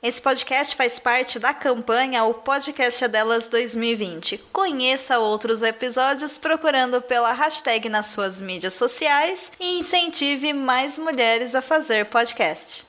Esse podcast faz parte da campanha O Podcast é Delas 2020. Conheça outros episódios procurando pela hashtag nas suas mídias sociais e incentive mais mulheres a fazer podcast.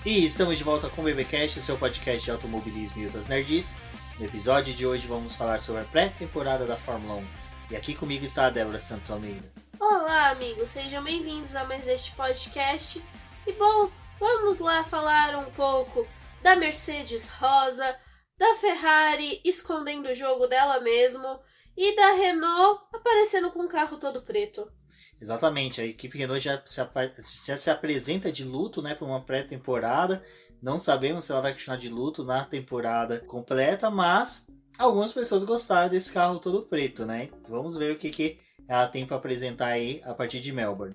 E estamos de volta com o BBcast, o seu podcast de automobilismo e outras nerds. No episódio de hoje vamos falar sobre a pré-temporada da Fórmula 1. E aqui comigo está a Débora Santos Almeida. Olá, amigos, sejam bem-vindos a mais este podcast. E bom, vamos lá falar um pouco da Mercedes rosa, da Ferrari escondendo o jogo dela mesmo e da Renault aparecendo com um carro todo preto. Exatamente, a equipe Renault já se apresenta de luto, né, para uma pré-temporada. Não sabemos se ela vai continuar de luto na temporada completa, mas algumas pessoas gostaram desse carro todo preto, né? Vamos ver o que ela tem para apresentar aí a partir de Melbourne.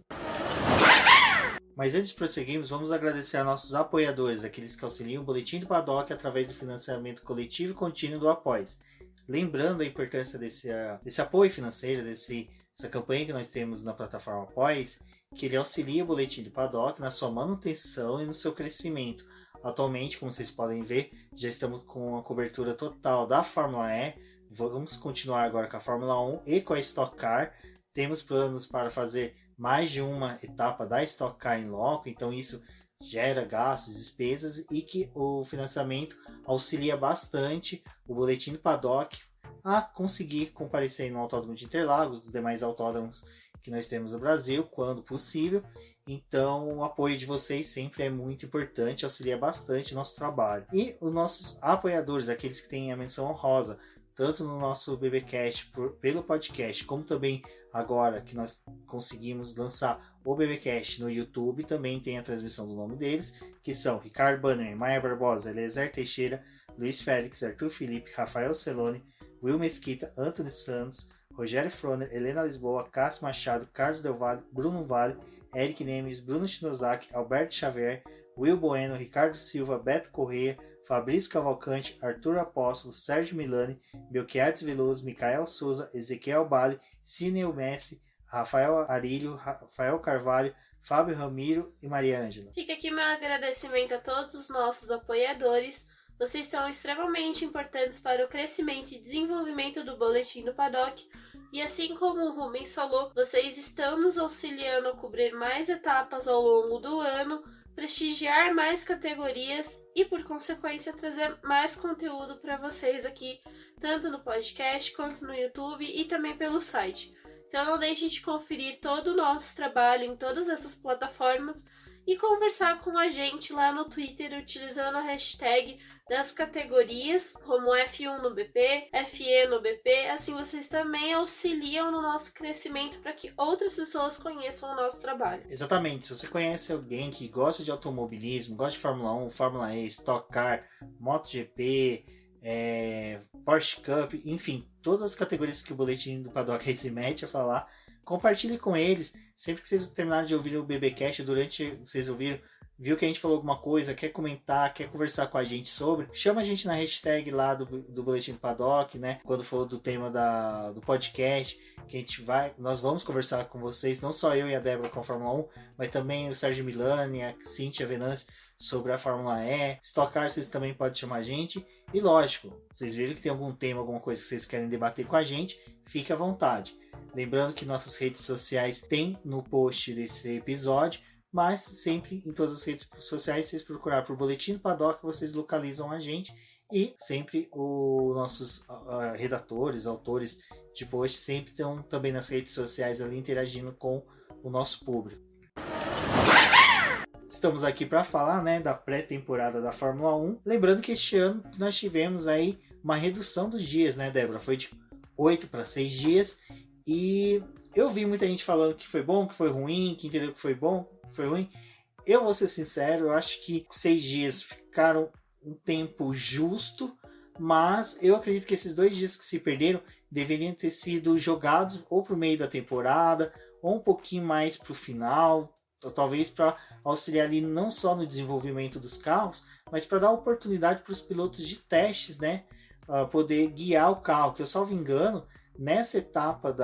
Mas antes de prosseguirmos, vamos agradecer a nossos apoiadores, aqueles que auxiliam o Boletim do Paddock através do financiamento coletivo e contínuo do Apoies. Lembrando a importância desse apoio financeiro, essa campanha que nós temos na plataforma Apoies, que ele auxilia o Boletim do Paddock na sua manutenção e no seu crescimento. Atualmente, como vocês podem ver, já estamos com a cobertura total da Fórmula E. Vamos continuar agora com a Fórmula 1 e com a Stock Car. Temos planos para fazer mais de uma etapa da Stock Car em loco, então isso gera gastos, despesas, e que o financiamento auxilia bastante o Boletim do Paddock a conseguir comparecer no Autódromo de Interlagos, dos demais autódromos que nós temos no Brasil, quando possível. Então o apoio de vocês sempre é muito importante, auxilia bastante o nosso trabalho. E os nossos apoiadores, aqueles que têm a menção honrosa, tanto no nosso BBcast pelo podcast, como também agora que nós conseguimos lançar o BBcast no YouTube, também tem a transmissão do nome deles, que são Ricardo Banner, Maia Barbosa, Eliezer Teixeira, Luiz Félix, Arthur Felipe, Rafael Celone, Will Mesquita, Antônio Santos, Rogério Froner, Helena Lisboa, Cássio Machado, Carlos Del Valle, Bruno Vale, Eric Nemes, Bruno Shinozaki, Alberto Xavier, Will Bueno, Ricardo Silva, Beto Correia, Fabrício Cavalcante, Arthur Apóstolo, Sérgio Milani, Belchiades Veloso, Micael Souza, Ezequiel Bale, Cineu Messi, Rafael Arilho, Rafael Carvalho, Fábio Ramiro e Maria Ângela. Fica aqui meu agradecimento a todos os nossos apoiadores. Vocês são extremamente importantes para o crescimento e desenvolvimento do Boletim do Paddock. E assim como o Rubens falou, vocês estão nos auxiliando a cobrir mais etapas ao longo do ano, prestigiar mais categorias e, por consequência, trazer mais conteúdo para vocês aqui, tanto no podcast quanto no YouTube e também pelo site. Então não deixe de conferir todo o nosso trabalho em todas essas plataformas e conversar com a gente lá no Twitter utilizando a hashtag das categorias, como F1 no BP, FE no BP, assim vocês também auxiliam no nosso crescimento para que outras pessoas conheçam o nosso trabalho. Exatamente, se você conhece alguém que gosta de automobilismo, gosta de Fórmula 1, Fórmula E, Stock Car, MotoGP, Porsche Cup, enfim, todas as categorias que o Boletim do Paddock se mete a falar, compartilhe com eles. Sempre que vocês terminarem de ouvir o BBcast, durante vocês ouviram, viu que a gente falou alguma coisa, quer comentar, quer conversar com a gente sobre, chama a gente na hashtag lá do Boletim do Paddock, né? Quando for do tema do podcast, que nós vamos conversar com vocês, não só eu e a Débora com a Fórmula 1, mas também o Sérgio Milani, a Cíntia Venâncio sobre a Fórmula E, Stock Car, vocês também podem chamar a gente. E lógico, vocês viram que tem algum tema, alguma coisa que vocês querem debater com a gente, fique à vontade. Lembrando que nossas redes sociais tem no post desse episódio, mas sempre em todas as redes sociais, vocês procurar por Boletim do Paddock, vocês localizam a gente. E sempre os nossos redatores, autores de post, sempre estão também nas redes sociais ali interagindo com o nosso público. Estamos aqui para falar, né, da pré-temporada da Fórmula 1. Lembrando que este ano nós tivemos aí uma redução dos dias, né, Débora? Foi de 8 para 6 dias. E eu vi muita gente falando que foi bom, que foi ruim, que entendeu que foi bom, que foi ruim. Eu vou ser sincero, eu acho que 6 dias ficaram um tempo justo, mas eu acredito que esses 2 dias que se perderam deveriam ter sido jogados ou para o meio da temporada, ou um pouquinho mais para o final, ou talvez para auxiliar ali não só no desenvolvimento dos carros, mas para dar oportunidade para os pilotos de testes, né, poder guiar o carro, que eu salvo engano, nessa etapa,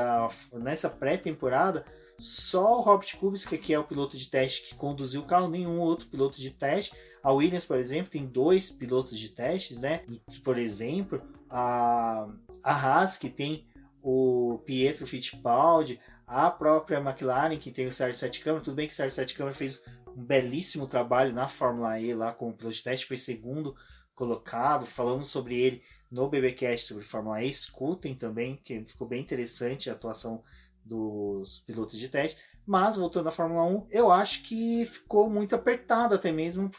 nessa pré-temporada, só o Robert Kubica, que é o piloto de teste que conduziu o carro, nenhum outro piloto de teste. A Williams, por exemplo, tem 2 pilotos de testes, né? E, por exemplo, a Haas, que tem o Pietro Fittipaldi, a própria McLaren, que tem o Sérgio Sete Câmara. Tudo bem que o Sérgio Sete Câmara fez um belíssimo trabalho na Fórmula E, lá como piloto de teste, foi segundo colocado. Falamos sobre ele no BBcast sobre Fórmula E. Escutem também, que ficou bem interessante a atuação dos pilotos de teste. Mas, voltando à Fórmula 1, eu acho que ficou muito apertado até mesmo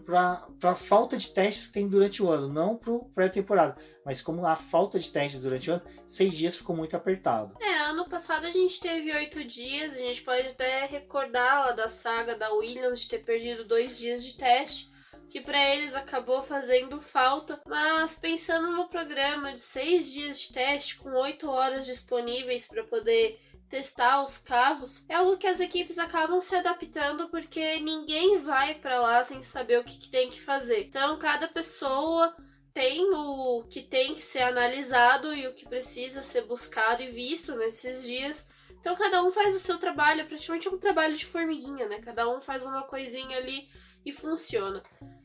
para a falta de testes que tem durante o ano. Não para pré-temporada, mas como a falta de testes durante o ano, 6 dias ficou muito apertado. Ano passado a gente teve 8 dias, a gente pode até recordar lá da saga da Williams de ter perdido 2 dias de teste, que para eles acabou fazendo falta, mas pensando no programa de 6 dias de teste com 8 horas disponíveis para poder testar os carros, é algo que as equipes acabam se adaptando porque ninguém vai para lá sem saber o que tem que fazer. Então cada pessoa tem o que tem que ser analisado e o que precisa ser buscado e visto nesses dias. Então cada um faz o seu trabalho, é praticamente um trabalho de formiguinha, né? Cada um faz uma coisinha ali e funciona.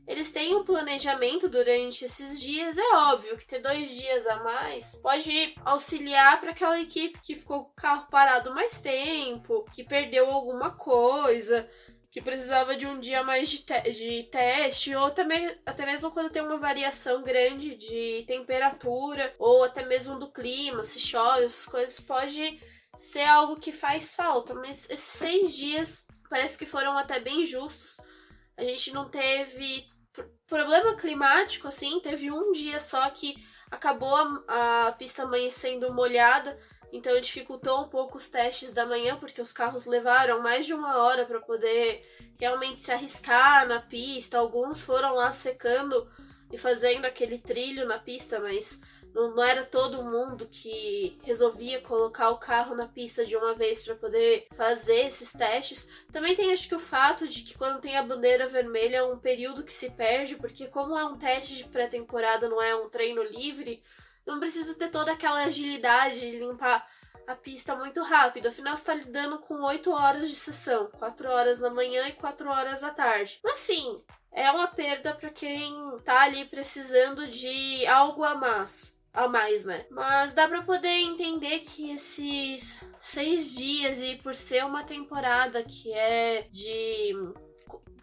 Eles têm um planejamento durante esses dias. É óbvio que ter 2 dias a mais pode auxiliar para aquela equipe que ficou com o carro parado mais tempo, que perdeu alguma coisa, que precisava de um dia a mais de teste, ou até mesmo quando tem uma variação grande de temperatura, ou até mesmo do clima, se chove, essas coisas, pode ser algo que faz falta. Mas esses 6 dias parece que foram até bem justos. A gente não teve problema climático, assim, teve um dia só que acabou a pista amanhecendo molhada, então dificultou um pouco os testes da manhã, porque os carros levaram mais de 1 hora para poder realmente se arriscar na pista. Alguns foram lá secando e fazendo aquele trilho na pista, mas não era todo mundo que resolvia colocar o carro na pista de uma vez para poder fazer esses testes. Também tem, acho que, o fato de que quando tem a bandeira vermelha é um período que se perde, porque como é um teste de pré-temporada, não é um treino livre, não precisa ter toda aquela agilidade de limpar a pista muito rápido. Afinal, você está lidando com 8 horas de sessão, 4 horas na manhã e 4 horas à tarde. Mas sim, é uma perda para quem tá ali precisando de algo a mais, né? Mas dá pra poder entender que esses 6 dias, e por ser uma temporada que é de,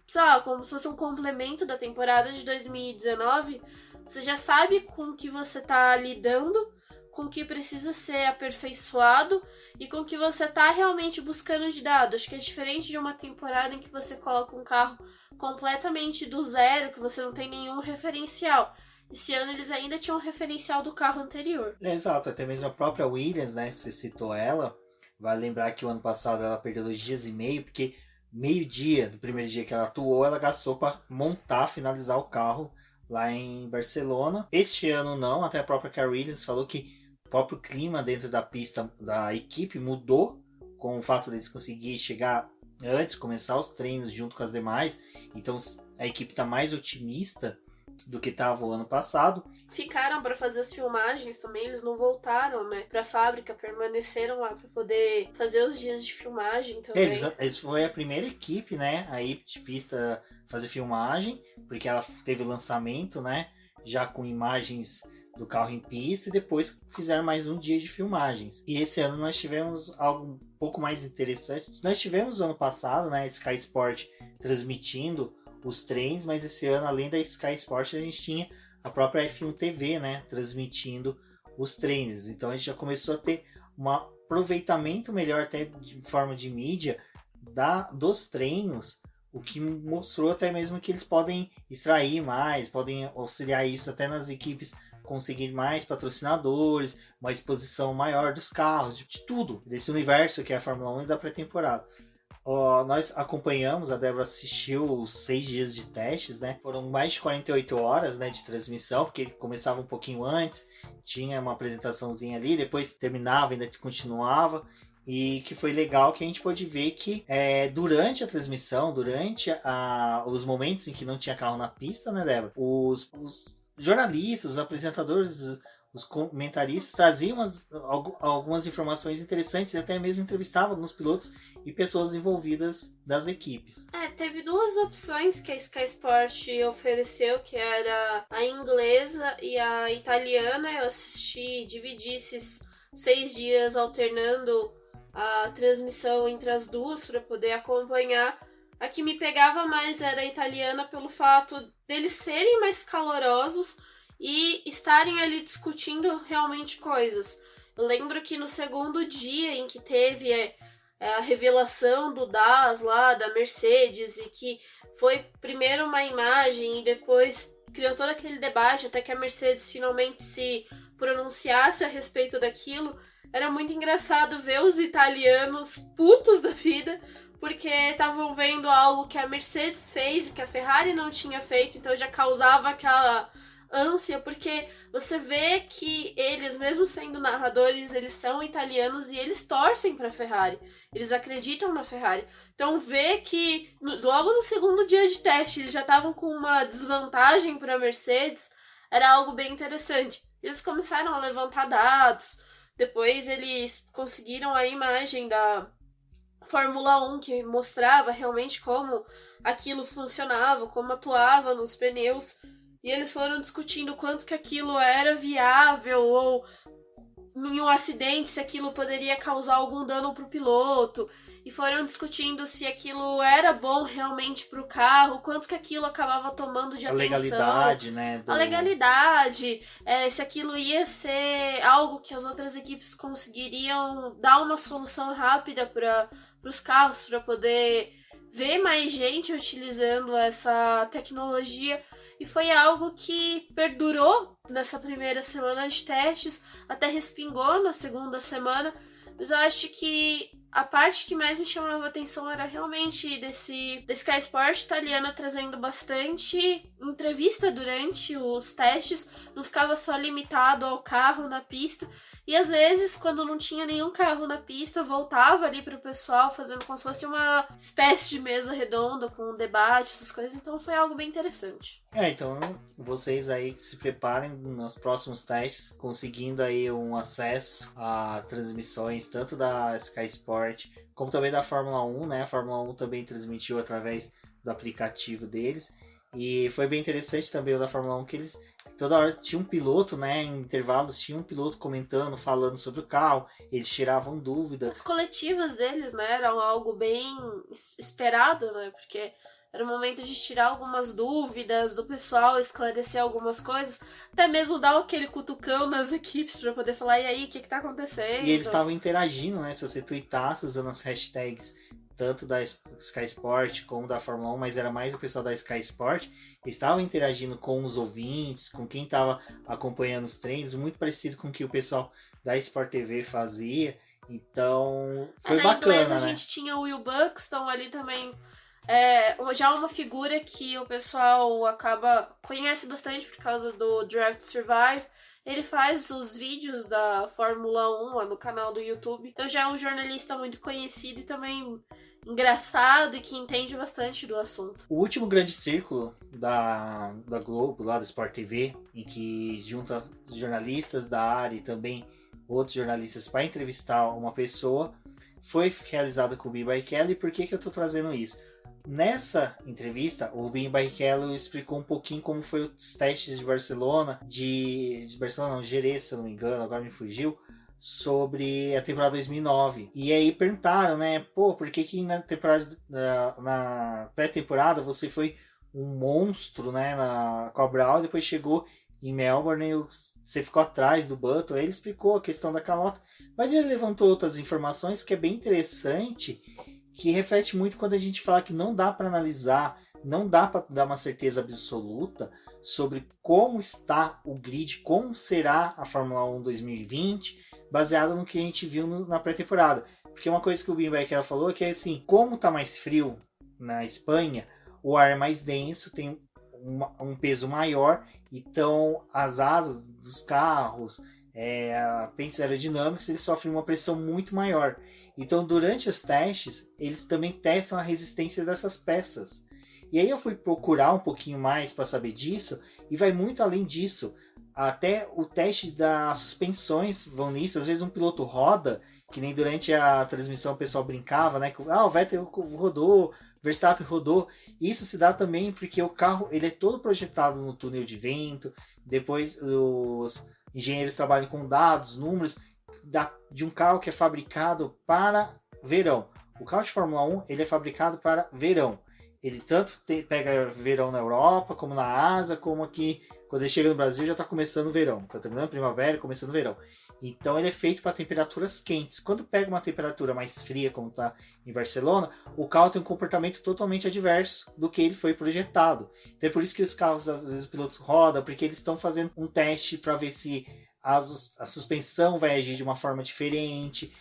sei lá, como se fosse um complemento da temporada de 2019, você já sabe com o que você tá lidando, com o que precisa ser aperfeiçoado e com o que você tá realmente buscando de dados. Acho que é diferente de uma temporada em que você coloca um carro completamente do zero, que você não tem nenhum referencial. Esse ano eles ainda tinham um referencial do carro anterior. Exato, até mesmo a própria Williams, né? Você citou ela. Vale lembrar que o ano passado ela perdeu 2 dias e meio, porque meio-dia do primeiro dia que ela atuou, ela gastou para montar, finalizar o carro lá em Barcelona. Este ano não, até a própria Carl Williams falou que o próprio clima dentro da pista da equipe mudou com o fato deles conseguirem chegar antes, começar os treinos junto com as demais. Então a equipe está mais otimista do que estava o ano passado. Ficaram para fazer as filmagens também, eles não voltaram, né, para a fábrica, permaneceram lá para poder fazer os dias de filmagem também. Eles foi a primeira equipe, né, aí de pista fazer filmagem, porque ela teve o lançamento, né, já com imagens do carro em pista, e depois fizeram mais um dia de filmagens. E esse ano nós tivemos algo um pouco mais interessante. Nós tivemos o ano passado, né, Sky Sport transmitindo os treinos, mas esse ano, além da Sky Sport, a gente tinha a própria F1 TV, né, transmitindo os treinos. Então a gente já começou a ter um aproveitamento melhor até de forma de mídia dos treinos, o que mostrou até mesmo que eles podem extrair mais, podem auxiliar isso até nas equipes conseguir mais patrocinadores, uma exposição maior dos carros, de tudo, desse universo que é a Fórmula 1 e da pré-temporada. Nós acompanhamos, a Débora assistiu os 6 dias de testes, né? Foram mais de 48 horas, né, de transmissão, porque começava um pouquinho antes, tinha uma apresentaçãozinha ali, depois terminava, ainda continuava. E que foi legal que a gente pôde ver que durante a transmissão, durante os momentos em que não tinha carro na pista, né, Débora? Os jornalistas, os apresentadores, os comentaristas traziam algumas informações interessantes e até mesmo entrevistavam alguns pilotos e pessoas envolvidas das equipes. Teve 2 opções que a Sky Sport ofereceu, que era a inglesa e a italiana. Eu dividi esses 6 dias alternando a transmissão entre as duas para poder acompanhar. A que me pegava mais era a italiana pelo fato deles serem mais calorosos e estarem ali discutindo realmente coisas. Eu lembro que no segundo dia em que teve a revelação do DAS lá, da Mercedes, e que foi primeiro uma imagem e depois criou todo aquele debate até que a Mercedes finalmente se pronunciasse a respeito daquilo, era muito engraçado ver os italianos putos da vida, porque estavam vendo algo que a Mercedes fez e que a Ferrari não tinha feito, então já causava aquela ânsia, porque você vê que eles, mesmo sendo narradores, eles são italianos e eles torcem para a Ferrari, eles acreditam na Ferrari. Então ver que logo no segundo dia de teste eles já estavam com uma desvantagem para a Mercedes era algo bem interessante. Eles começaram a levantar dados, depois eles conseguiram a imagem da Fórmula 1 que mostrava realmente como aquilo funcionava, como atuava nos pneus. E eles foram discutindo quanto que aquilo era viável ou em um acidente se aquilo poderia causar algum dano para o piloto. E foram discutindo se aquilo era bom realmente para o carro, quanto que aquilo acabava tomando de atenção. A legalidade, né? A legalidade, se aquilo ia ser algo que as outras equipes conseguiriam dar uma solução rápida para os carros, para poder ver mais gente utilizando essa tecnologia. E foi algo que perdurou nessa primeira semana de testes, até respingou na segunda semana. Mas eu acho que a parte que mais me chamava a atenção era realmente da Sky Sport italiana trazendo bastante entrevista durante os testes, não ficava só limitado ao carro na pista. E às vezes, quando não tinha nenhum carro na pista, voltava ali para o pessoal, fazendo como se fosse uma espécie de mesa redonda com um debate, essas coisas. Então foi algo bem interessante. Então vocês aí se preparem nos próximos testes, conseguindo aí um acesso a transmissões tanto da Sky Sport como também da Fórmula 1, né? A Fórmula 1 também transmitiu através do aplicativo deles. E foi bem interessante também o da Fórmula 1 que eles toda hora tinha um piloto, né? Em intervalos tinha um piloto comentando, falando sobre o carro, eles tiravam dúvidas. As coletivas deles, né, eram algo bem esperado, né? Porque era o momento de tirar algumas dúvidas do pessoal, esclarecer algumas coisas, até mesmo dar aquele cutucão nas equipes para poder falar, e aí, o que tá acontecendo? E eles estavam interagindo, né? Se você tweetasse usando as hashtags tanto da Sky Sport como da Fórmula 1, mas era mais o pessoal da Sky Sport, estavam interagindo com os ouvintes, com quem estava acompanhando os treinos, muito parecido com o que o pessoal da Sport TV fazia. Então, foi bacana, inglesa, né? A gente tinha o Will Buxton ali também, já uma figura que o pessoal conhece bastante por causa do Draft Survive. Ele faz os vídeos da Fórmula 1 lá no canal do YouTube. Então já é um jornalista muito conhecido e também engraçado e que entende bastante do assunto. O último grande círculo da Globo, lá da Sport TV, em que junta jornalistas da área e também outros jornalistas para entrevistar uma pessoa, foi realizado com o Bin Barrichello. E por que eu estou trazendo isso? Nessa entrevista, o Bin Barrichello explicou um pouquinho como foi os testes de Barcelona, de Barcelona não, Jerez, se eu não me engano, agora me fugiu, sobre a temporada 2009. E aí perguntaram, né, por que na pré-temporada você foi um monstro, né, na Cobral, e depois chegou em Melbourne e você ficou atrás do Button. Aí ele explicou a questão da calota, mas ele levantou outras informações que é bem interessante, que reflete muito quando a gente fala que não dá para analisar, não dá para dar uma certeza absoluta sobre como está o grid, como será a Fórmula 1 2020, baseado no que a gente viu na pré-temporada. Porque uma coisa que o Bimbeck ela falou é que assim, como tá mais frio na Espanha, o ar é mais denso, tem um peso maior, então as asas dos carros, pentes aerodinâmicos, eles sofrem uma pressão muito maior. Então, durante os testes, eles também testam a resistência dessas peças. E aí eu fui procurar um pouquinho mais para saber disso, e vai muito além disso. Até o teste das suspensões vão nisso. Às vezes um piloto roda, que nem durante a transmissão o pessoal brincava, né? Que o Vettel rodou, Verstappen rodou. Isso se dá também porque o carro ele é todo projetado no túnel de vento. Depois os engenheiros trabalham com dados, números de um carro que é fabricado para verão. O carro de Fórmula 1 ele é fabricado para verão. Ele tanto pega verão na Europa, como na Ásia, como aqui, quando ele chega no Brasil, já está começando o verão. Está terminando a primavera e começando o verão. Então ele é feito para temperaturas quentes. Quando pega uma temperatura mais fria, como está em Barcelona, o carro tem um comportamento totalmente adverso do que ele foi projetado. Então é por isso que os carros, às vezes, os pilotos rodam, porque eles estão fazendo um teste para ver se a suspensão vai agir de uma forma diferente,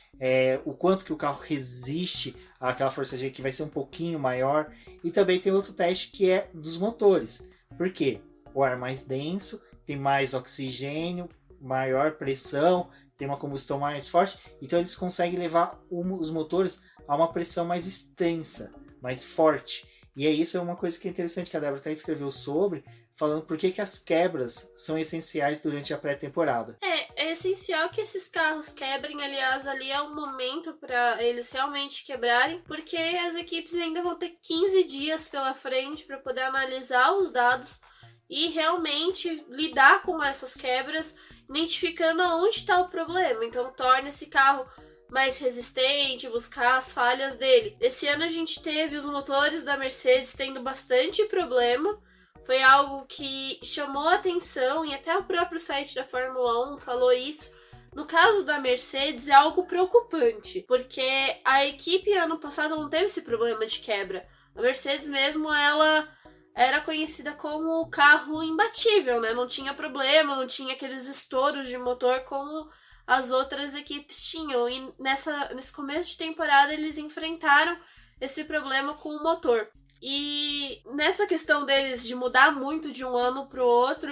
o quanto que o carro resiste àquela força G que vai ser um pouquinho maior. E também tem outro teste que é dos motores. Por quê? O ar mais denso, tem mais oxigênio, maior pressão, tem uma combustão mais forte, então eles conseguem levar os motores a uma pressão mais extensa, mais forte. E isso é uma coisa que é interessante que a Débora até escreveu sobre, falando por que as quebras são essenciais durante a pré-temporada. É essencial que esses carros quebrem, aliás, ali é um momento para eles realmente quebrarem, porque as equipes ainda vão ter 15 dias pela frente para poder analisar os dados e realmente lidar com essas quebras, identificando aonde está o problema. Então torna esse carro mais resistente, buscar as falhas dele. Esse ano a gente teve os motores da Mercedes tendo bastante problema. Foi algo que chamou a atenção e até o próprio site da Fórmula 1 falou isso. No caso da Mercedes é algo preocupante, porque a equipe ano passado não teve esse problema de quebra. A Mercedes mesmo, ela era conhecida como o carro imbatível, né? Não tinha problema, não tinha aqueles estouros de motor como as outras equipes tinham. E nesse começo de temporada eles enfrentaram esse problema com o motor. E nessa questão deles de mudar muito de um ano para o outro,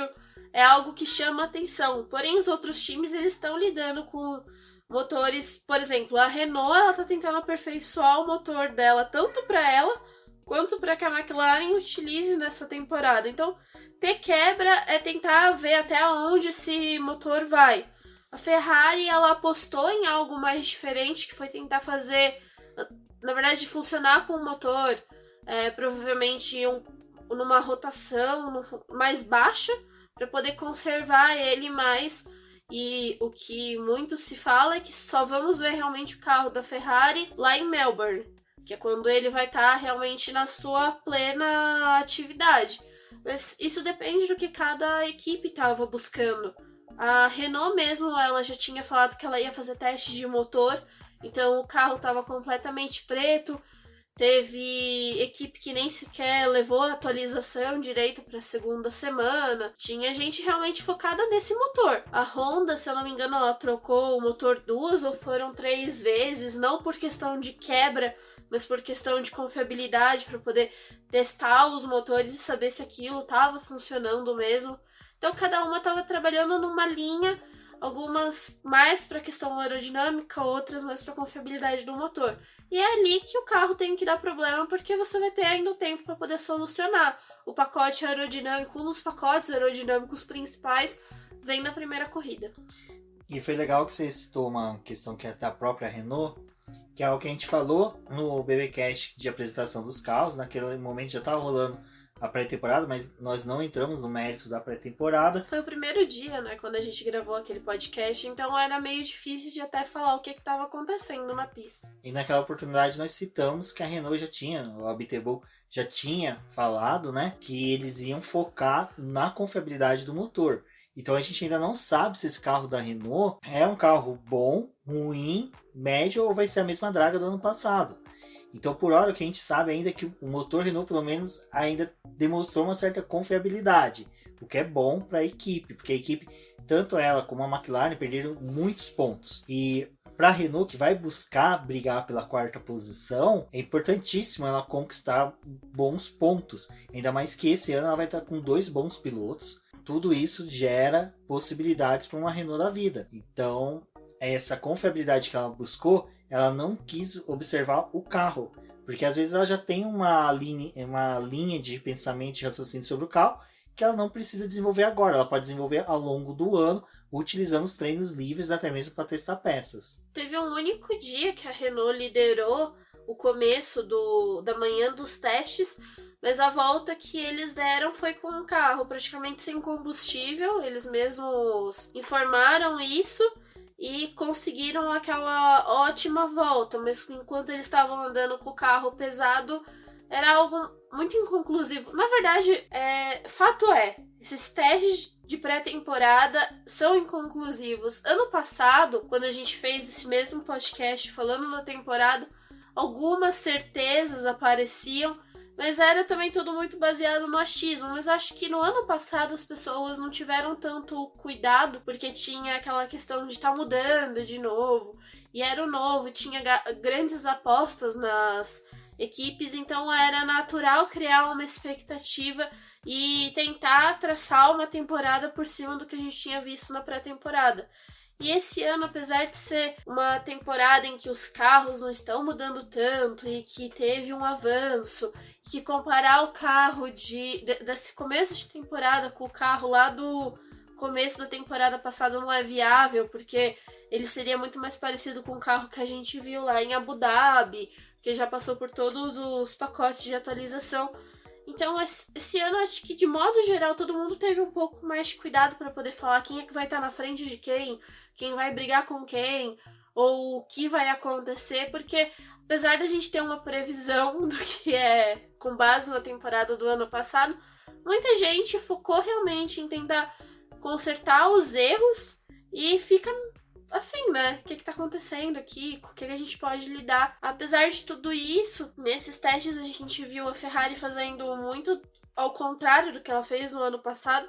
é algo que chama atenção. Porém, os outros times eles estão lidando com motores, por exemplo, a Renault ela está tentando aperfeiçoar o motor dela, tanto para ela quanto para que a McLaren utilize nessa temporada. Então, ter quebra é tentar ver até onde esse motor vai. A Ferrari, ela apostou em algo mais diferente, que foi tentar fazer, na verdade, funcionar com o motor, provavelmente numa rotação mais baixa, para poder conservar ele mais. E o que muito se fala é que só vamos ver realmente o carro da Ferrari lá em Melbourne, que é quando ele vai estar realmente na sua plena atividade. Mas isso depende do que cada equipe estava buscando. A Renault mesmo, ela já tinha falado que ela ia fazer teste de motor, então o carro estava completamente preto. Teve equipe que nem sequer levou a atualização direito para a segunda semana. Tinha gente realmente focada nesse motor. A Honda, se eu não me engano, ela trocou o motor 2 ou foram 3 vezes, não por questão de quebra, mas por questão de confiabilidade, para poder testar os motores e saber se aquilo estava funcionando mesmo. Então cada uma estava trabalhando numa linha, algumas mais para a questão aerodinâmica, outras mais para a confiabilidade do motor. E é ali que o carro tem que dar problema, porque você vai ter ainda o tempo para poder solucionar. O pacote aerodinâmico, um dos pacotes aerodinâmicos principais, vem na primeira corrida. E foi legal que você citou uma questão que é da própria Renault, que é o que a gente falou no BBcast de apresentação dos carros. Naquele momento já estava rolando a pré-temporada, mas nós não entramos no mérito da pré-temporada. Foi o primeiro dia, né, quando a gente gravou aquele podcast, então era meio difícil de até falar o que estava acontecendo na pista. E naquela oportunidade nós citamos que a Renault o Abiteboul já tinha falado, né, que eles iam focar na confiabilidade do motor. Então a gente ainda não sabe se esse carro da Renault é um carro bom, ruim, médio ou vai ser a mesma draga do ano passado. Então, por hora, o que a gente sabe ainda é que o motor Renault, pelo menos, ainda demonstrou uma certa confiabilidade, o que é bom para a equipe, porque a equipe, tanto ela como a McLaren, perderam muitos pontos. E para a Renault, que vai buscar brigar pela quarta posição, é importantíssimo ela conquistar bons pontos. Ainda mais que esse ano ela vai estar com 2 bons pilotos. Tudo isso gera possibilidades para uma Renault da vida. Então, essa confiabilidade que ela buscou, ela não quis observar o carro. Porque às vezes ela já tem uma linha de pensamento e raciocínio sobre o carro que ela não precisa desenvolver agora. Ela pode desenvolver ao longo do ano, utilizando os treinos livres, até mesmo para testar peças. Teve um único dia que a Renault liderou o começo da manhã dos testes, mas a volta que eles deram foi com um carro praticamente sem combustível. Eles mesmos informaram isso e conseguiram aquela ótima volta, mas enquanto eles estavam andando com o carro pesado, era algo muito inconclusivo. Na verdade, fato é, esses testes de pré-temporada são inconclusivos. Ano passado, quando a gente fez esse mesmo podcast falando da temporada, algumas certezas apareciam, mas era também tudo muito baseado no achismo. Mas acho que no ano passado as pessoas não tiveram tanto cuidado, porque tinha aquela questão de estar mudando de novo, e era o novo, tinha grandes apostas nas equipes, então era natural criar uma expectativa e tentar traçar uma temporada por cima do que a gente tinha visto na pré-temporada. E esse ano, apesar de ser uma temporada em que os carros não estão mudando tanto e que teve um avanço, que comparar o carro desse começo de temporada com o carro lá do começo da temporada passada não é viável, porque ele seria muito mais parecido com o carro que a gente viu lá em Abu Dhabi, que já passou por todos os pacotes de atualização. Então, esse ano, acho que de modo geral, todo mundo teve um pouco mais de cuidado para poder falar quem é que vai estar na frente de quem vai brigar com quem, ou o que vai acontecer, porque apesar da gente ter uma previsão do que é com base na temporada do ano passado, muita gente focou realmente em tentar consertar os erros e fica assim, né? O que tá acontecendo aqui? Com o que a gente pode lidar? Apesar de tudo isso, nesses testes a gente viu a Ferrari fazendo muito ao contrário do que ela fez no ano passado,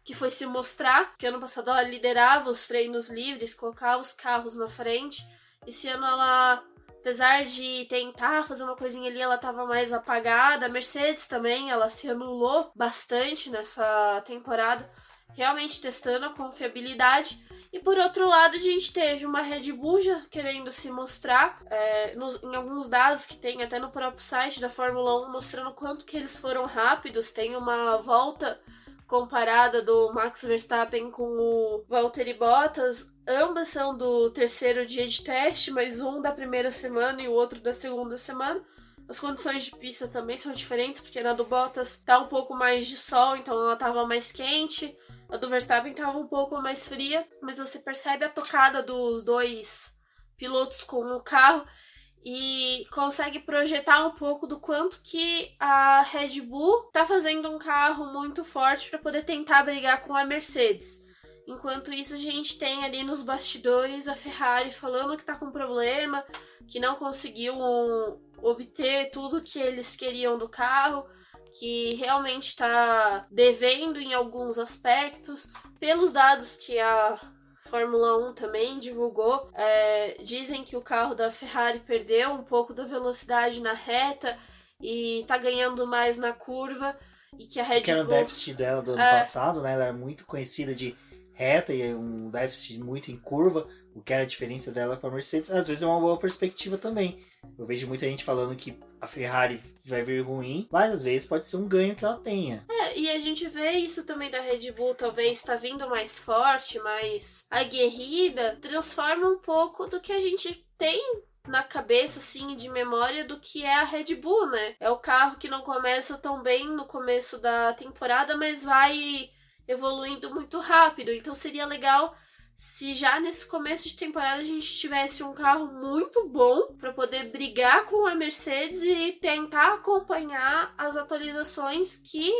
que foi se mostrar, porque ano passado ela liderava os treinos livres, colocava os carros na frente. Esse ano ela, apesar de tentar fazer uma coisinha ali, ela tava mais apagada. A Mercedes também, ela se anulou bastante nessa temporada, realmente testando a confiabilidade. E por outro lado, a gente teve uma Red Bull já querendo se mostrar em alguns dados que tem até no próprio site da Fórmula 1, mostrando quanto que eles foram rápidos. Tem uma volta comparada do Max Verstappen com o Valtteri Bottas. Ambas são do terceiro dia de teste, mas um da primeira semana e o outro da segunda semana. As condições de pista também são diferentes, porque na do Bottas tá um pouco mais de sol, então ela tava mais quente. A do Verstappen estava um pouco mais fria, mas você percebe a tocada dos dois pilotos com o carro e consegue projetar um pouco do quanto que a Red Bull está fazendo um carro muito forte para poder tentar brigar com a Mercedes. Enquanto isso, a gente tem ali nos bastidores a Ferrari falando que está com problema, que não conseguiu obter tudo que eles queriam do carro, que realmente está devendo em alguns aspectos. Pelos dados que a Fórmula 1 também divulgou, dizem que o carro da Ferrari perdeu um pouco da velocidade na reta e está ganhando mais na curva, e que a Red Bull... Que era o déficit dela do ano passado, né? Ela era muito conhecida de reta e um déficit muito em curva, o que era a diferença dela para a Mercedes. Às vezes é uma boa perspectiva também. Eu vejo muita gente falando que a Ferrari vai vir ruim, mas às vezes pode ser um ganho que ela tenha. E a gente vê isso também da Red Bull, talvez tá vindo mais forte, mais aguerrida, transforma um pouco do que a gente tem na cabeça, assim, de memória do que é a Red Bull, né? É o carro que não começa tão bem no começo da temporada, mas vai evoluindo muito rápido. Então seria legal se já nesse começo de temporada a gente tivesse um carro muito bom para poder brigar com a Mercedes e tentar acompanhar as atualizações que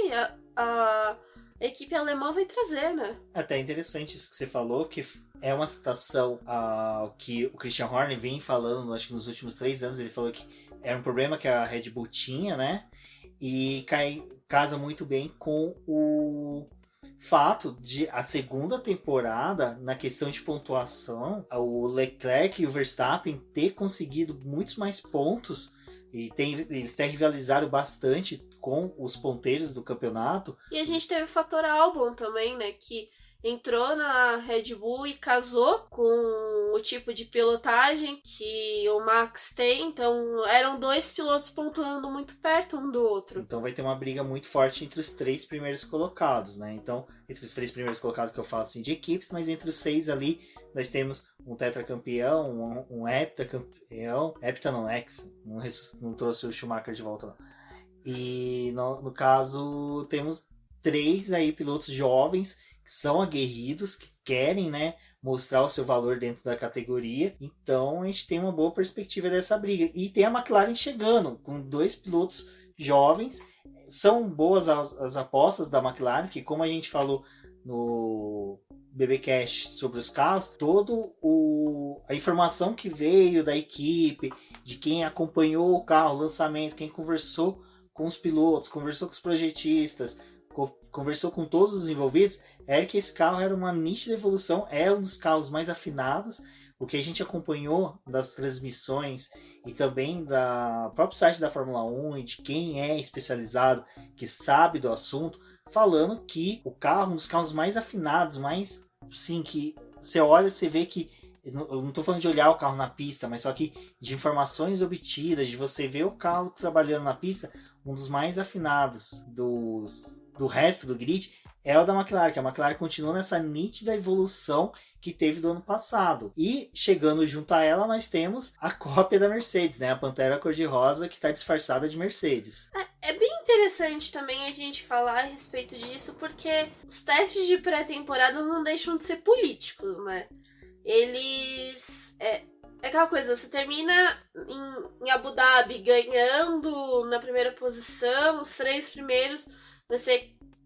a equipe alemã vai trazer, né? Até interessante isso que você falou, que é uma citação ao que o Christian Horner vem falando, acho que nos últimos 3 anos. Ele falou que era um problema que a Red Bull tinha, né? E casa muito bem com Fato de a segunda temporada, na questão de pontuação, o Leclerc e o Verstappen ter conseguido muitos mais pontos, e eles até rivalizaram bastante com os ponteiros do campeonato. E a gente teve o fator Albon também, né, que entrou na Red Bull e casou com o tipo de pilotagem que o Max tem. Então, eram 2 pilotos pontuando muito perto um do outro. Então vai ter uma briga muito forte entre os 3 primeiros colocados, né? Então, entre os 3 primeiros colocados que eu falo assim de equipes, mas entre os 6 ali, nós temos um tetracampeão, um heptacampeão. Hepta não, hexa. Não trouxe o Schumacher de volta, não. E no caso, temos 3 aí pilotos jovens que são aguerridos, que querem, né, mostrar o seu valor dentro da categoria. Então a gente tem uma boa perspectiva dessa briga. E tem a McLaren chegando, com 2 pilotos jovens. São boas as apostas da McLaren, que como a gente falou no BBcast sobre os carros, a informação que veio da equipe, de quem acompanhou o carro, o lançamento, quem conversou com os pilotos, conversou com os projetistas, conversou com todos os envolvidos, é que esse carro era uma nítida evolução, é um dos carros mais afinados. O que a gente acompanhou das transmissões e também do próprio site da Fórmula 1 e de quem é especializado, que sabe do assunto, falando que o carro, um dos carros mais afinados, mais, sim, que você olha, você vê que, eu não estou falando de olhar o carro na pista, mas só que de informações obtidas, de você ver o carro trabalhando na pista, um dos mais afinados do resto do grid é o da McLaren, que a McLaren continua nessa nítida evolução que teve do ano passado. E chegando junto a ela, nós temos a cópia da Mercedes, né? A Pantera cor-de-rosa, que está disfarçada de Mercedes. É bem interessante também a gente falar a respeito disso, porque os testes de pré-temporada não deixam de ser políticos, né? Eles... É aquela coisa, você termina em Abu Dhabi ganhando na primeira posição, os 3 primeiros,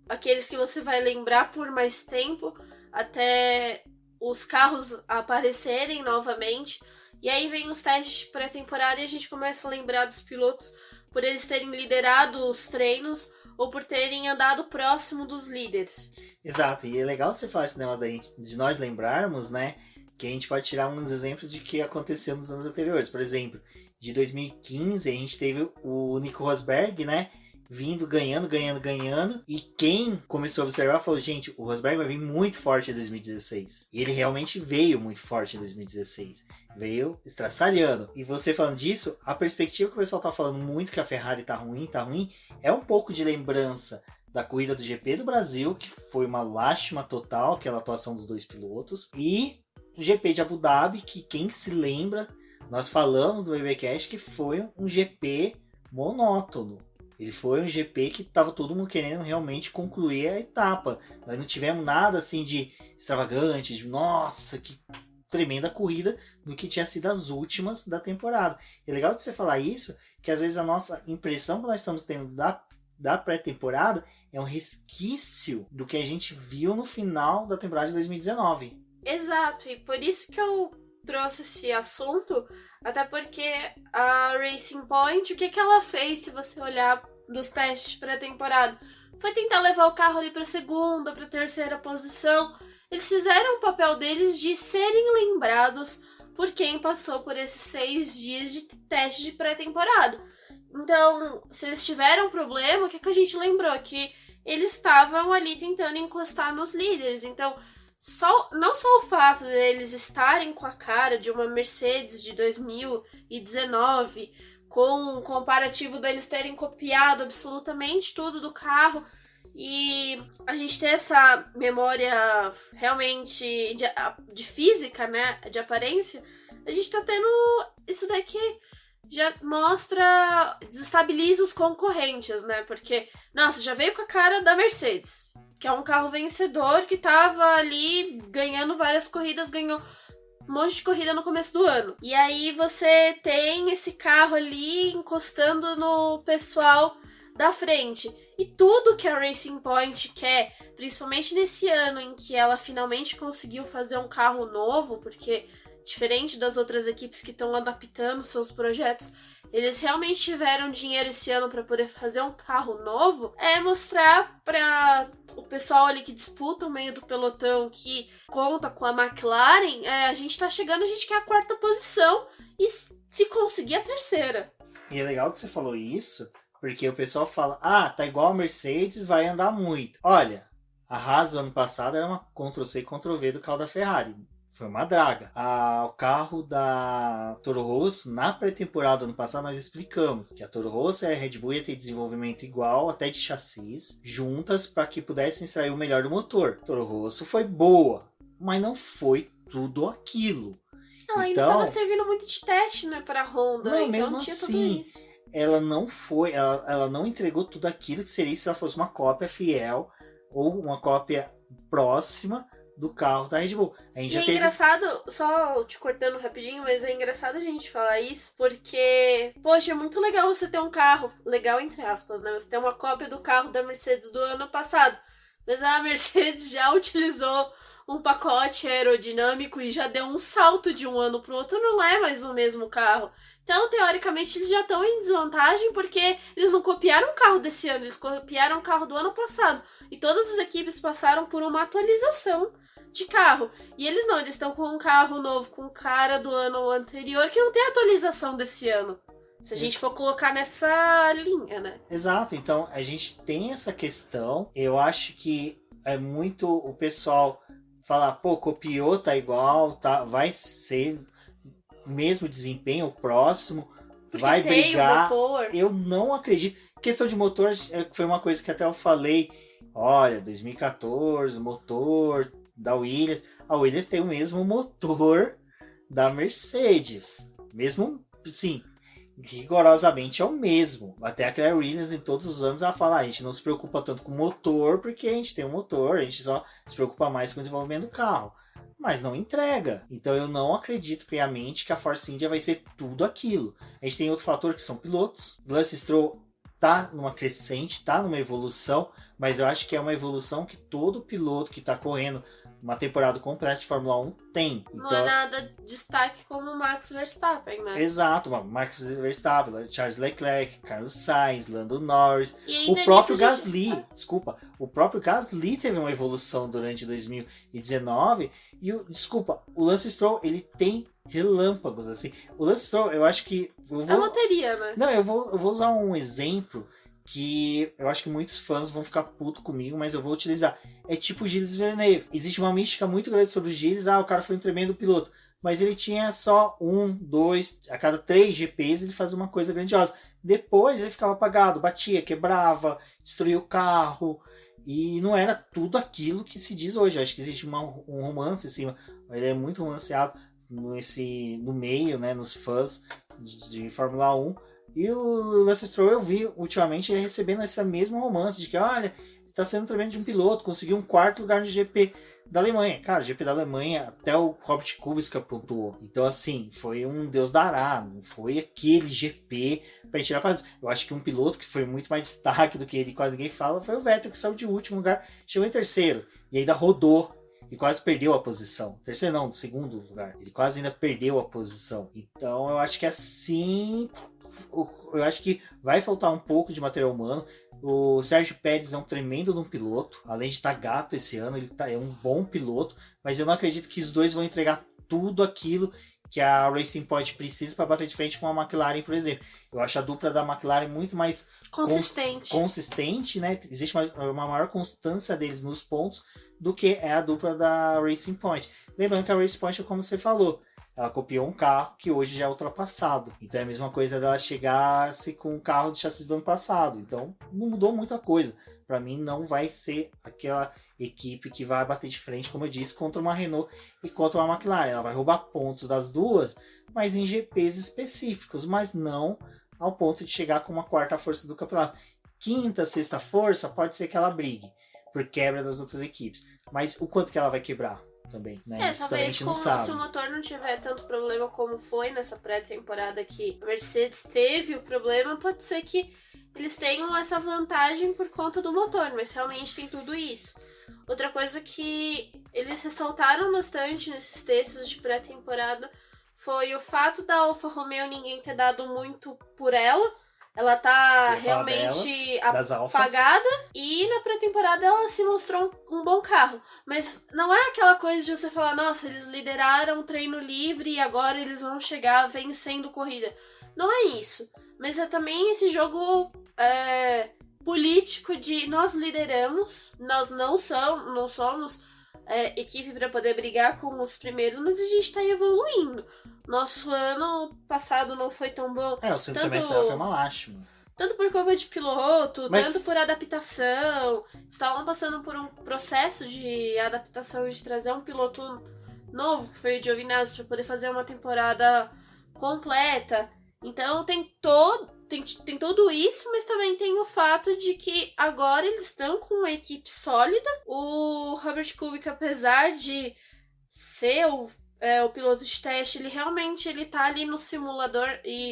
aqueles que você vai lembrar por mais tempo, até os carros aparecerem novamente. E aí vem os testes de pré-temporada e a gente começa a lembrar dos pilotos por eles terem liderado os treinos ou por terem andado próximo dos líderes. Exato, e é legal você falar esse negócio de nós lembrarmos, né? Que a gente pode tirar uns exemplos de que aconteceu nos anos anteriores. Por exemplo, de 2015 a gente teve o Nico Rosberg, né? Vindo, ganhando. E quem começou a observar falou, gente, o Rosberg vai vir muito forte em 2016. E ele realmente veio muito forte em 2016. Veio estraçalhando. E você falando disso, a perspectiva que o pessoal tá falando muito que a Ferrari tá ruim, é um pouco de lembrança da corrida do GP do Brasil, que foi uma lástima total, aquela atuação dos 2 pilotos. E o GP de Abu Dhabi, que quem se lembra, nós falamos no BBcast que foi um GP monótono. Ele foi um GP que estava todo mundo querendo realmente concluir a etapa. Nós não tivemos nada assim de extravagante, de nossa, que tremenda corrida do que tinha sido as últimas da temporada. É legal de você falar isso, que às vezes a nossa impressão que nós estamos tendo da pré-temporada é um resquício do que a gente viu no final da temporada de 2019. Exato, e por isso que eu trouxe esse assunto, até porque a Racing Point, o que ela fez, se você olhar dos testes pré-temporada, foi tentar levar o carro ali para segunda, para terceira posição. Eles fizeram o papel deles de serem lembrados por quem passou por esses 6 dias de teste de pré-temporada. Então, se eles tiveram problema, o que a gente lembrou? Que eles estavam ali tentando encostar nos líderes. Então, não só o fato deles estarem com a cara de uma Mercedes de 2019, com um comparativo deles terem copiado absolutamente tudo do carro, e a gente ter essa memória realmente de física, né, de aparência, a gente tá tendo isso daqui. Já desestabiliza os concorrentes, né? Porque, nossa, já veio com a cara da Mercedes, que é um carro vencedor, que tava ali ganhando várias corridas, ganhou um monte de corrida no começo do ano. E aí você tem esse carro ali encostando no pessoal da frente. E tudo que a Racing Point quer, principalmente nesse ano em que ela finalmente conseguiu fazer um carro novo, porque diferente das outras equipes que estão adaptando seus projetos, eles realmente tiveram dinheiro esse ano para poder fazer um carro novo, é mostrar para o pessoal ali que disputa o meio do pelotão, que conta com a McLaren, a gente tá chegando, a gente quer a 4ª posição e se conseguir a 3ª. E é legal que você falou isso, porque o pessoal fala, tá igual a Mercedes, vai andar muito. Olha, a Haas ano passado era uma Ctrl-C, Ctrl-V do carro da Ferrari. Foi uma draga. O carro da Toro Rosso, na pré-temporada do ano passado, nós explicamos que a Toro Rosso e a Red Bull ia ter desenvolvimento igual, até de chassis, juntas para que pudessem extrair o melhor do motor. Toro Rosso foi boa, mas não foi tudo aquilo. Ela ainda estava servindo muito de teste, né, para a Honda. Não, então mesmo tinha assim, tudo isso. ela não foi, ela não entregou tudo aquilo que seria se ela fosse uma cópia fiel ou uma cópia próxima do carro da Red Bull. A gente já teve... engraçado, só te cortando rapidinho, mas é engraçado a gente falar isso, porque, poxa, é muito legal você ter um carro, legal entre aspas, né? Você ter uma cópia do carro da Mercedes do ano passado, mas a Mercedes já utilizou um pacote aerodinâmico e já deu um salto de um ano pro outro, não é mais o mesmo carro. Então, teoricamente, eles já estão em desvantagem porque eles não copiaram o carro desse ano, eles copiaram o carro do ano passado. E todas as equipes passaram por uma atualização de carro. E eles não, eles estão com um carro novo, com cara do ano anterior, que não tem atualização desse ano. Se a gente for colocar nessa linha, né? Exato, então a gente tem essa questão. Eu acho que é muito o pessoal falar, copiou, tá igual, tá, vai ser o mesmo desempenho, o próximo, porque vai brigar. Motor. Eu não acredito. Questão de motor foi uma coisa que até eu falei. Olha, 2014, motor da Williams. A Williams tem o mesmo motor da Mercedes. Mesmo, sim, rigorosamente é o mesmo. Até a Claire Williams em todos os anos ela fala, a gente não se preocupa tanto com o motor, porque a gente tem um motor, a gente só se preocupa mais com o desenvolvimento do carro. Mas não entrega. Então eu não acredito piamente que a Force India vai ser tudo aquilo. A gente tem outro fator que são pilotos. Lance Stroll tá numa crescente, tá numa evolução, mas eu acho que é uma evolução que todo piloto que tá correndo uma temporada completa de Fórmula 1 tem. Não é nada destaque como o Max Verstappen, né? Exato, Max Verstappen, Charles Leclerc, Carlos Sainz, Lando Norris, e o próprio Gasly, o próprio Gasly teve uma evolução durante 2019 e o Lance Stroll, ele tem relâmpagos, assim. O Lance Stroll, eu acho que... É loteria, né? Não, eu vou usar um exemplo que eu acho que muitos fãs vão ficar puto comigo, mas eu vou utilizar. É tipo o Gilles Villeneuve. Existe uma mística muito grande sobre o Gilles. O cara foi um tremendo piloto. Mas ele tinha só 1, 2, a cada 3 GPs ele fazia uma coisa grandiosa. Depois ele ficava apagado, batia, quebrava, destruía o carro. E não era tudo aquilo que se diz hoje. Eu acho que existe um romance em cima. Ele é muito romanceado no meio, né, nos fãs de Fórmula 1. E o Lance Stroll eu vi ultimamente ele recebendo esse mesmo romance de que, olha, tá sendo tremendo de um piloto, conseguiu um 4º lugar no GP da Alemanha. Cara, o GP da Alemanha até o Robert Kubica pontuou. Então, assim, foi um Deus dará, não foi aquele GP pra tirar pra... Eu acho que um piloto que foi muito mais destaque do que ele, quase ninguém fala, foi o Vettel, que saiu de último lugar, chegou em 3º, e ainda rodou. E quase perdeu a posição. 3º não, 2º lugar. Ele quase ainda perdeu a posição. Então, eu acho que assim... Eu acho que vai faltar um pouco de material humano. O Sérgio Pérez é um tremendo de um piloto. Além de estar gato esse ano, ele é um bom piloto. Mas eu não acredito que os dois vão entregar tudo aquilo que a Racing Point precisa para bater de frente com a McLaren, por exemplo. Eu acho a dupla da McLaren muito mais consistente, né? Existe uma maior constância deles nos pontos do que é a dupla da Racing Point. Lembrando que a Racing Point, como você falou, ela copiou um carro que hoje já é ultrapassado. Então é a mesma coisa dela chegar-se com um carro de chassi do ano passado. Então não mudou muita coisa. Para mim não vai ser aquela equipe que vai bater de frente, como eu disse, contra uma Renault e contra uma McLaren. Ela vai roubar pontos das duas, mas em GPs específicos, mas não ao ponto de chegar com uma 4ª força do campeonato. 5ª, 6ª força, pode ser que ela brigue por quebra das outras equipes. Mas o quanto que ela vai quebrar? Também, né? Talvez se o motor não tiver tanto problema como foi nessa pré-temporada que a Mercedes teve o problema, pode ser que eles tenham essa vantagem por conta do motor, mas realmente tem tudo isso. Outra coisa que eles ressaltaram bastante nesses textos de pré-temporada foi o fato da Alfa Romeo ninguém ter dado muito por ela. ela tá Eu ia falar realmente delas, das alfas. apagada, e na pré-temporada ela se mostrou um bom carro. Mas não é aquela coisa de você falar, nossa, eles lideraram treino livre e agora eles vão chegar vencendo corrida. Não é isso. Mas é também esse jogo político de nós lideramos, nós não somos equipe para poder brigar com os primeiros, mas a gente tá evoluindo. Nosso ano passado não foi tão bom. O segundo semestre dela foi uma lástima. Tanto por culpa de piloto, Mas- tanto por adaptação. Estavam passando por um processo de adaptação, de trazer um piloto novo, que foi o Giovinazzi, para poder fazer uma temporada completa. Então tem tudo isso, mas também tem o fato de que agora eles estão com uma equipe sólida. O Robert Kubica, apesar de ser o piloto de teste, ele realmente tá ali no simulador e